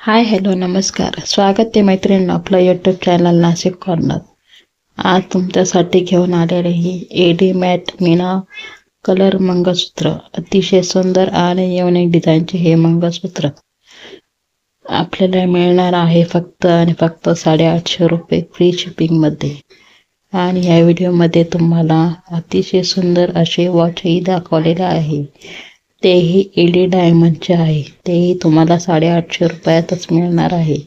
Hi hello नमस्कार. स्वागत आहे मैत्रिणींनो आपलं यूट्यूब चॅनल नाशिक कॉर्नर. आज तुमच्यासाठी घेऊन आलेले ही एडी मॅट मीना कलर मंगळसूत्र. अतिशय सुंदर आणि युनिक डिझाईनचे हे मंगळसूत्र आपल्याला मिळणार आहे फक्त आणि फक्त 850 रुपये फ्री शिपिंगमध्ये. आणि या व्हिडिओमध्ये तुम्हाला अतिशय सुंदर असे वॉचही दाखवलेले आहे. तेही एडी डायमंडचे आहे. तेही तुम्हाला 850 रुपयातच मिळणार आहे.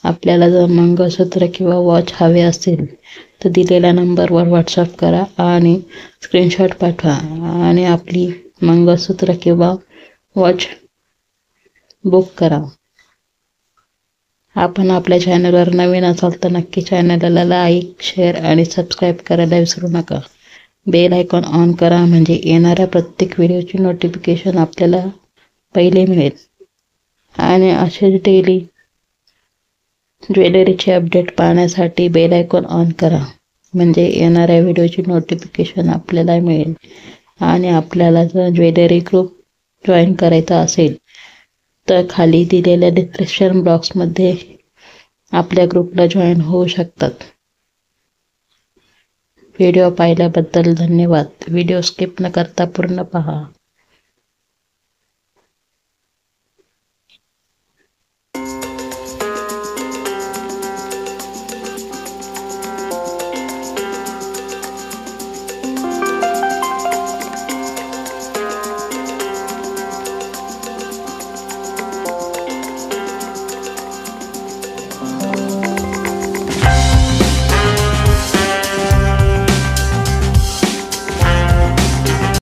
आपल्याला जर मंगळसूत्र किंवा वॉच हवे असेल तर दिलेल्या नंबरवर व्हॉट्सअप करा आणि स्क्रीनशॉट पाठवा आणि आपली मंगळसूत्र किंवा वॉच बुक करा. आपण आपल्या चॅनलवर नवीन असाल तर नक्की चॅनलला लाईक, शेअर आणि सबस्क्राईब करायला विसरू नका. बेल आयकॉन ऑन करा म्हणजे येणाऱ्या प्रत्येक व्हिडिओची नोटिफिकेशन आपल्याला पहिले मिळेल. आणि असेच डेली ज्वेलरीचे अपडेट पाहण्यासाठी बेल आयकॉन ऑन करा म्हणजे येणाऱ्या व्हिडिओची नोटिफिकेशन आपल्याला मिळेल. आणि आपल्याला जर ज्वेलरी ग्रुप जॉईन करायचा असेल तर खाली दिलेल्या डिस्क्रिप्शन बॉक्समध्ये आपल्या ग्रुपला जॉईन होऊ शकतात. व्हिडिओ पाहिल्याबद्दल धन्यवाद. व्हिडिओ स्किप न करता पूर्ण पहा.